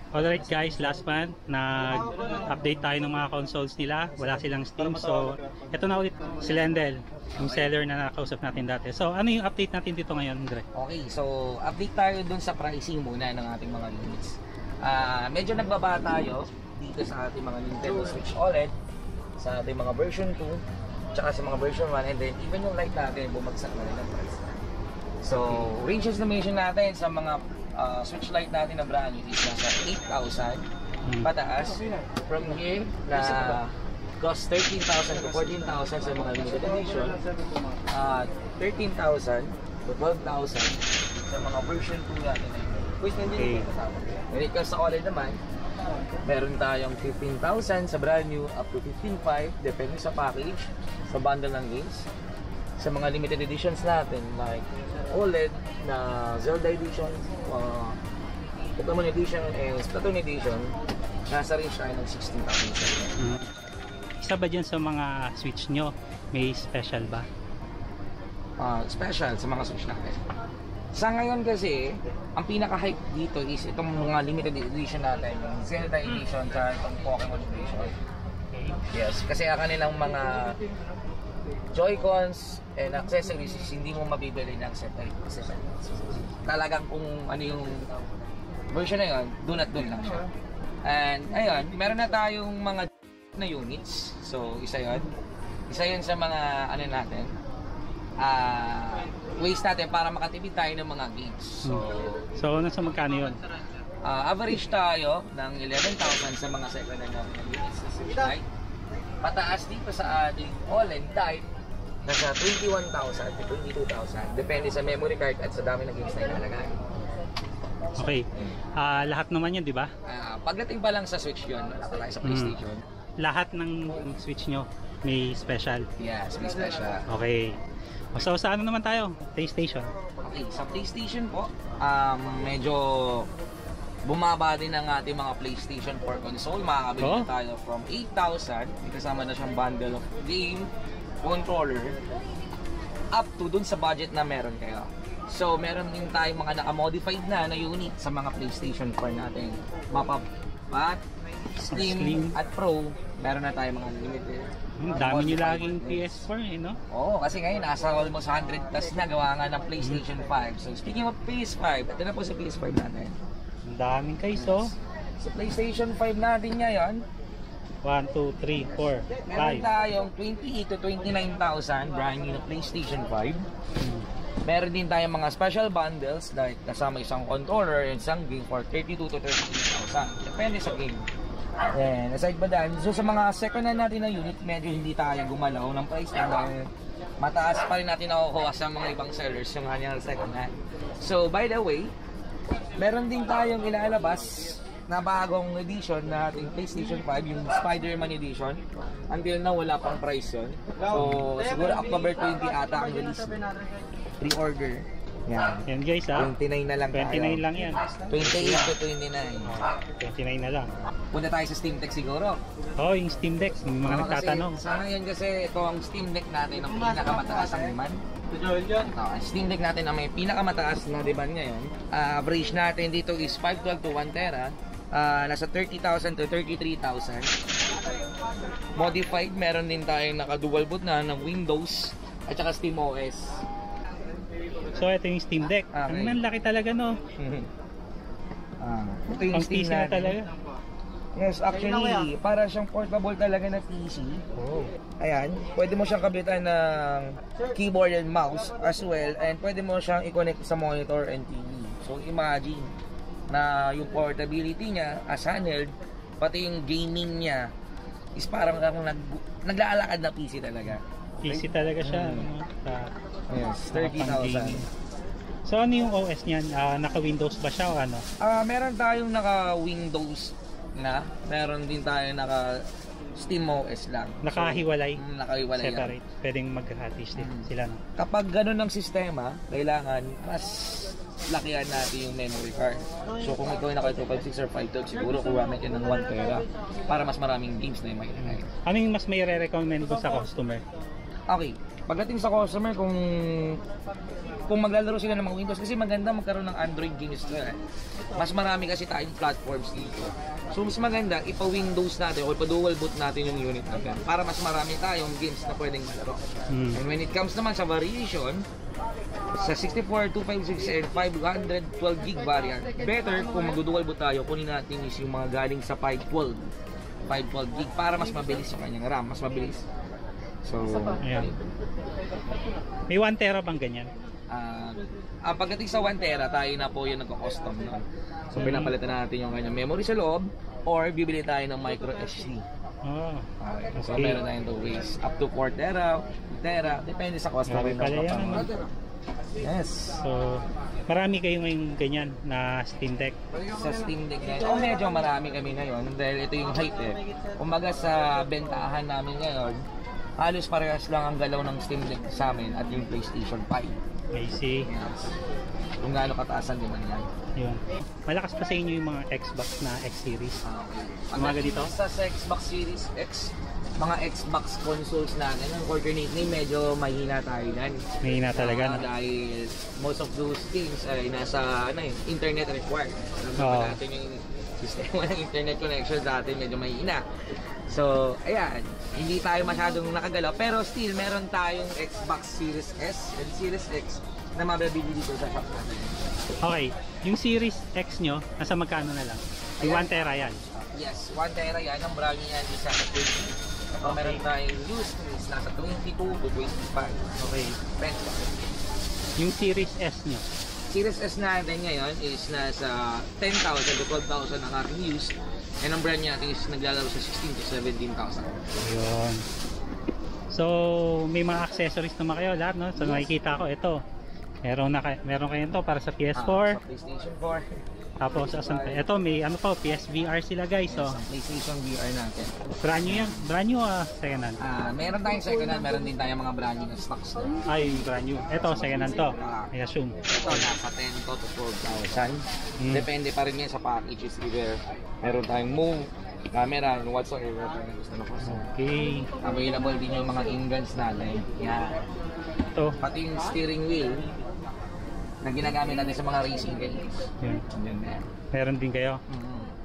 Alright guys, last month nag-update tayo ng mga consoles nila. Wala silang Steam. So, ito na ulit si Lendel, yung seller na nakausap natin dati. So, ano yung update natin dito ngayon, Andre? Okay, so update tayo dun sa pricing muna ng ating mga units. Medyo nagbaba tayo dito sa ating mga Nintendo Switch OLED, sa ating mga version 2, tsaka sa mga version 1, and then even yung light natin, bumagsak na rin ang price. So, range estimation natin sa mga Switch Lite natin na brand new is nasa 8,000 pataas. From here na cost 13,000 to 14,000 sa mga limited edition, 13,000 to 12,000 sa mga version 2 natin. Okay. When it comes sa OLED naman, meron tayong 15,000 sa brand new up to 15,500 depende sa package, sa bundle ng games. Sa mga limited editions natin like OLED na Zelda Edition, Pokemon Edition, and Splatoon Edition, nasa range tayo ng 16,000. Isa ba dyan sa mga Switch nyo, may special ba? Special sa mga Switch natin. Sa ngayon kasi, ang pinaka-hype dito is itong mga limited edition natin, yung Zelda Edition at itong Pokemon Edition. Yes, kasi ang kanilang mga Joy-Cons and accessories hindi mo mabibili ng separate accessories. Talagang kung ano yung version na yun, dun at dun lang siya. And ayun, meron na tayong mga na units. So, isa yun sa mga ano natin, ways natin para makatipid tayo ng mga games. So nasa magkano yun? Average tayo ng 11,000 sa mga second hand units sa Switch Lite. Pataas dito sa ating OLED type, nasa 21,000 to 22,000. Depende sa memory card at sa dami ng games na ilalagay. Okay. Lahat naman yun, di ba? Pagdating pa lang sa Switch yun, wala pa tayo sa PlayStation. Lahat ng Switch nyo may special? Yes, may special. Okay. So, sa ano naman tayo? PlayStation? Okay, sa PlayStation po, medyo bumaba din ang ating mga PlayStation 4 console. Makakabili na tayo from 8,000, may kasama na siyang bundle of game, controller, up to dun sa budget na meron kayo. So, meron din tayong mga naka-modified na unit sa mga PlayStation 4 natin. Mapa-Pat, Slim, at Pro, meron na tayong mga limited. Dami nyo laging PS4 no? Oo, kasi ngayon nasa almost 100 plus na gawa nga ng PlayStation 5. So, speaking of PS5, ito na po sa PS5 natin. Ang daming kayo, Sa PlayStation 5 natin ngayon, 1, 2, 3, 4, 5. meron tayong 28 to 29,000 brand new na PlayStation 5. Meron din tayong mga special bundles like kasama isang controller and isang game for 32 to 38,000. Depende sa game. Then, aside ba dahil, so sa mga second hand natin na unit, medyo hindi tayo gumalaw ng price dahil mataas pa rin natin nakukuha sa mga ibang sellers yung kanyang second hand. So, by the way, meron din tayong ilalabas na bagong edition na ating PlayStation 5, yung Spider-Man edition. Until now, wala pang price yun. So, siguro October 20 ata ang release. Pre-order. Yan guys 29 na lang 29 tayo. lang yan. 28 to 29. 29 na lang. Punta tayo sa Steam Deck siguro. Yung Steam Deck, may mga nagtatanong. Kasi, sa ngayon kasi ito ang Steam Deck natin ang pinakamataas ang demand. Ang Steam Deck natin ang may pinakamataas na demand ngayon. Average natin dito is 512 to 1 tera. Nasa 30,000 to 33,000. Modified, meron din tayong naka-dual boot na ng Windows at saka SteamOS. So ito yung Steam Deck. Okay. Ang laki talaga no. Ito yung Pang Steam PC na natin. talaga. Yes, actually, para siyang portable talaga na PC. Ayan, pwede mo siyang kabitan ng keyboard and mouse as well, and pwede mo siyang i-connect sa monitor and TV. So imagine na yung portability niya as handheld, pati yung gaming niya is parang kang naglalakad na PC talaga. PC talaga siya. Yes, 30,000. So ano yung OS niyan? Naka-Windows ba siya o ano? Meron tayong naka-Windows na, meron din tayo naka-SteamOS lang. Nakahiwalay? So, nakahiwalay separate. lang. Pwedeng mag-hatis din sila. No? Kapag ganun ang sistema, kailangan mas lakihan natin yung memory card. So kung ikaw ay naka-256 or 512, siguro kuwamit yun ng 1 tera para mas maraming games na yung mailagay. Ano yung mas may re-recommend ko sa customer? Okay, pagdating sa customer, kung kung maglalaro sila ng mga Windows, kasi maganda magkaroon ng Android games na. Mas marami kasi tayong platforms dito. So mas maganda ipa-Windows natin o ipa-dual boot natin yung unit natin para mas marami tayong games na pwedeng malaro. And when it comes naman sa variation, sa 64, 256 and 512 gig variant, better kung mag-dual boot tayo, kunin natin is yung mga galing sa 512 gig para mas mabilis yung kanyang RAM, mas mabilis. So, Ayan. May 1 tera bang ganyan? pagdating sa 1 tera, tayo na po yung nagko-custom nun. So, pinapalitan natin yung kanyang memory sa loob or bibili tayo ng micro SD. Oh, Okay. So, okay. meron tayong 2 ways. Up to 4 tera, 2 tera, depende sa cost Grabe natin. pala yan, ano? Yes. So, marami kayo ngayong ganyan na Steam Deck. Sa Steam Deck ngayon, medyo marami kami ngayon dahil ito yung height eh. Kumbaga sa bentahan namin ngayon, halos parehas lang ang galaw ng Steam Deck sa amin at yung PlayStation 5. I see. Yes. Kung gaano kataas ang demand yan. Yun. Malakas pa sa inyo yung mga Xbox na X series. Okay. Mga ganito? Sa Xbox Series X, mga Xbox consoles natin, ang coordinate name medyo mahina tayo dyan. Mahina talaga, no? Dahil most of those games ay nasa internet required. Alam naman natin yung sistema ng internet connection natin medyo mahina. So, ayan, hindi tayo masyadong nakagalaw pero still meron tayong Xbox Series S and Series X na mabibili dito sa shop natin. Okay, yung Series X nyo, nasa magkano na lang? Yung 1 tera yan. Yes, 1 tera yan. Ang brand niya is sa 20. So, meron tayong used is nasa 22 to 25. Okay. Depende pa. Yung Series S nyo. Series S natin ngayon is nasa 10,000 to 12,000 ang ating used. And ang brand niya is naglalaro sa 16 to 17,000. Ayun. So, may mga accessories naman kayo lahat, no? So, nakikita ko, ito. Meron kayo to para sa PS4. Sa PlayStation 4. Tapos, ito, may ano pa, PSVR sila guys. So, Sa PlayStation VR natin. brand new yan. Brand new, second hand. Meron tayong second hand, meron din tayong mga brand new na stocks. Ay, brand new. Ito, second hand to. I assume. Ito, nasa 10 to 12,000. Depende pa rin yan sa packages. Either meron tayong move, camera, and whatsoever. Okay. Available din yung mga in-guns natin. Yan. Ito. Pati yung steering wheel na ginagamit natin sa mga racing games. Yan. Yan na yan. Meron din kayo.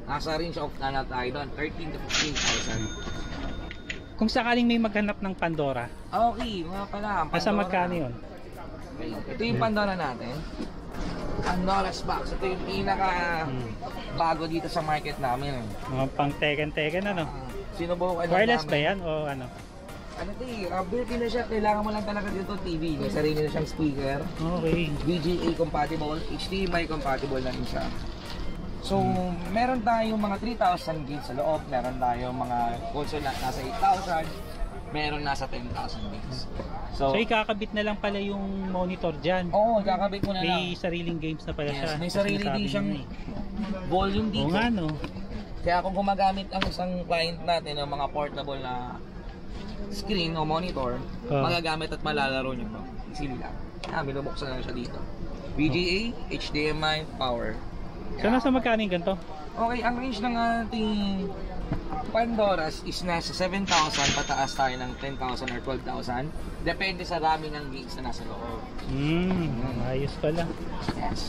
Nasa range of na tayo doon, 13 to 15,000. Kung sakaling may maghanap ng Pandora, Okay, mga pala. nasa magkano yun? Okay. Ito yung Pandora natin. Pandora's Box. Ito yung pinaka bago dito sa market namin. Mga pang Tekken, ano? Sinubukan na Wireless ba namin. yan o ano? Ano ito built-in na siya. Kailangan mo lang talaga dito TV. May sarili na siyang speaker. Okay. VGA compatible, HDMI compatible na rin siya. So, meron tayong mga 3,000 gigs sa loob, meron tayong mga console na nasa 8,000, meron nasa 10,000 gigs. So, ikakabit na lang pala yung monitor dyan. Oo, kakabit mo na lang. May sariling games na pala siya. May sarili din Sinasabi siyang niya volume Oo dito. nga, no? Kaya kung gumagamit ang isang client natin ng mga portable na screen o monitor, magagamit at malalaro nyo po. Easily lang. Binubuksan na siya dito. VGA, HDMI, power. So, nasa magkano yung ganito? Okay, ang range ng ating Pandora's is nasa 7,000 pataas tayo ng 10,000 or 12,000. Depende sa dami ng gigs na nasa loob. Ayos pala. Yes.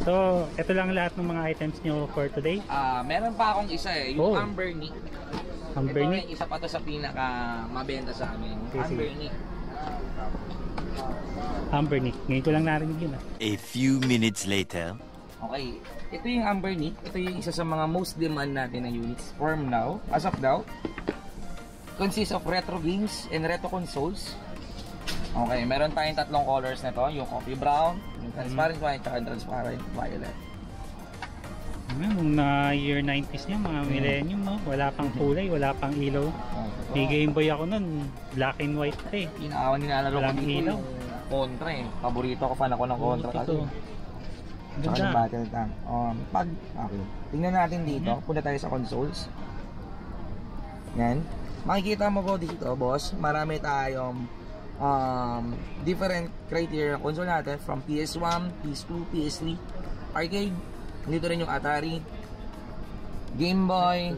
So, ito lang lahat ng mga items nyo for today. Meron pa akong isa yung Amber Nick. Amber Nick? Ito isa pa to sa pinaka mabenta sa amin. Okay, Amber Nick. Amber Nick. Ngayon ko lang narinig yun. A few minutes later. Okay, ito yung Amber Nick. Ito yung isa sa mga most demand natin na units from now, as of now. Consists of retro games and retro consoles. Okay, meron tayong tatlong colors na to, yung coffee brown, yung transparent white, at transparent violet. Nung year 90s niya, mga millennium, no? Wala pang kulay, wala pang ilaw. May Game Boy ako nun, black and white eh. Pinakawan nilalaro ko Walang dito ilaw. yung Contra eh. Paborito ko, fan ako ng Contra kasi. Tsaka yung Ganda. Battle Tank. Okay. Tingnan natin dito, punta tayo sa consoles. Yan. Makikita mo ko dito, boss, marami tayong different criteria ng console natin from PS1, PS2, PS3, arcade. Dito rin yung Atari, Game Boy,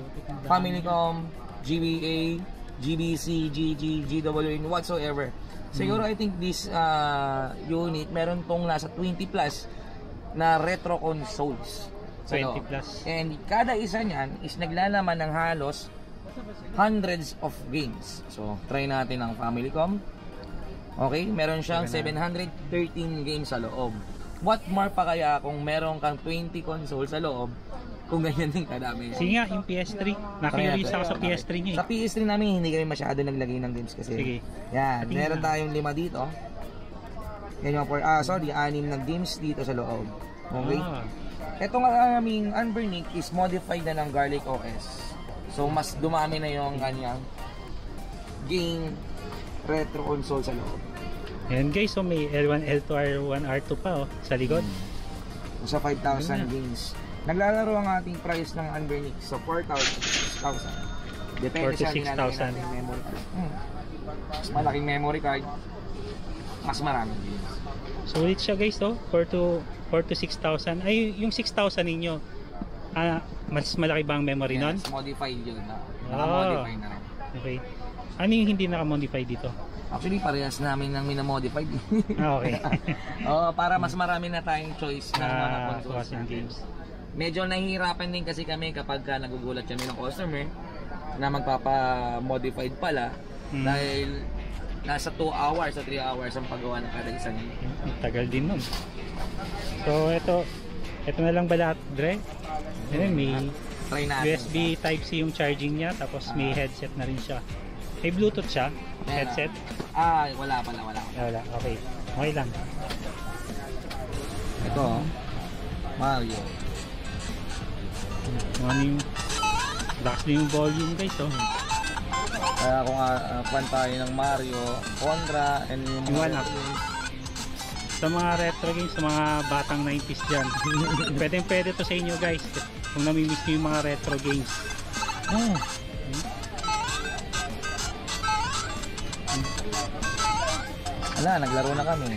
Famicom, GBA, GBC, GG, GWN, whatsoever. Siguro I think this unit, meron tong nasa 20 plus na retro consoles. 20 plus. And kada isa niyan is naglalaman ng halos hundreds of games. So, try natin ang Famicom. Okay, meron siyang 713 games sa loob. What more pa kaya kung meron kang 20 consoles sa loob kung ganyan din kadami? Sige nga, yung PS3. Nakirelease ako sa PS3 niya Sa PS3 namin, hindi kami masyado naglagay ng games kasi. Sige. Yan, meron tayong 5 dito. Yan yung 6 na games dito sa loob. Okay? Itong aming Anbernic is modified na ng Garlic OS. So, mas dumami na yung kanyang game retro console sa loob. Ayan guys, so may L1, L2, R1, R2 pa sa likod. So, sa 5,000 games. Naglalaro ang ating price ng Anbernic sa 4,000, 6,000. Depende sa 46,000. memory card. Mas malaking memory card, mas maraming games. Sulit siya guys, 4 to 6,000. Ay, yung 6,000 ninyo, mas malaki ba ang memory nun? Yes, modified yun. Naka-modify na rin. Okay. Ano yung hindi naka-modify dito? Actually, parehas namin ng minamodified. Okay. Para mas marami na tayong choice ng mga consoles and games. Medyo nahihirapan din kasi kami kapag nagugulat kami ng customer na magpapa-modified pala dahil nasa 2 hours o 3 hours ang paggawa ng kada isa niya. Tagal din nun. So, ito na lang ba lahat, Dre? May USB Type-C yung charging niya, tapos may headset na rin siya. May Bluetooth siya? Headset? Wala pala. Wala, okay. Okay lang. Ito, Mario. Ano yung lakas din yung volume guys, Kaya kung fan tayo ng Mario, Contra, and yung one up. Sa mga retro games, sa mga batang 90s dyan, pwede to sa inyo guys kung namimiss nyo yung mga retro games. Wala, naglaro na kami.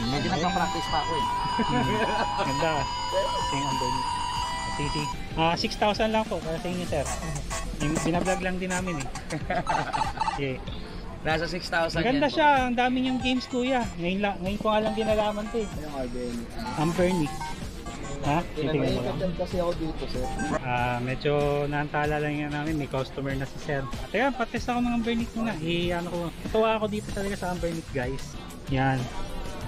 Medyo nagpa-practice pa ako eh. Ganda. Sing andun. Titi. 6,000 lang po para sa inyo sir. Binablog lang din namin eh. Okay. Nasa 6,000 Maganda siya, ang dami niyang games kuya. Ngayon ko nga lang dinalaman to eh. Anbernic. Ha? Titingnan mo lang. Kasi ako dito sir. Medyo naantala lang yan namin, may customer na si sir. Teka, patest ako ng Anbernic muna. Natuwa ako dito talaga sa Anbernic guys. Yan.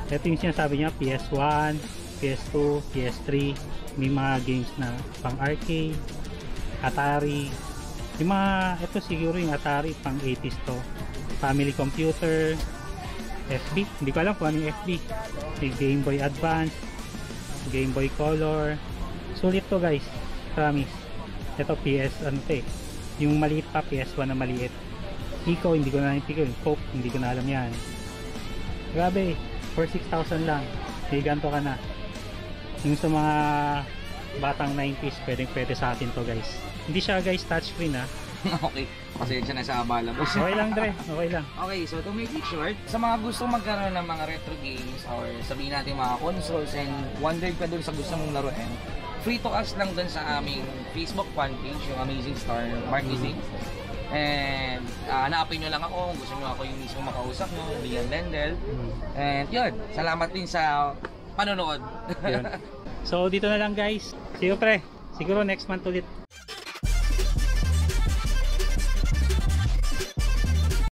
Ito yung sinasabi niya, PS1, PS2, PS3. May mga games na pang arcade, Atari. Yung mga, ito siguro yung Atari pang 80s to. Family computer, FB. Hindi ko alam kung ano yung FB. May Game Boy Advance, Game Boy Color. Sulit to guys. Promise. Ito PS, yung maliit pa, PS1 na maliit. Pico, hindi ko na naintigil. Coke, hindi ko na alam yan. Grabe, for 6,000 lang. May ganito ka na. Yung sa mga batang 90s, pwede sa atin to guys. Hindi siya guys touchscreen ha. Okay, kasi siya nasa abala mo. Okay lang Dre, okay lang. Okay, so to make it short, sa mga gusto magkaroon ng mga retro games or sabihin natin mga consoles and wonder ka dun sa gusto mong laruin, free to us lang dun sa aming Facebook fan page, yung Amazing Star Marketing. And hanapin nyo lang ako kung gusto nyo ako yung mismo makausap nyo, Lian Lendel. And yun, salamat din sa panonood. So dito na lang guys. See you pre. Siguro next month ulit.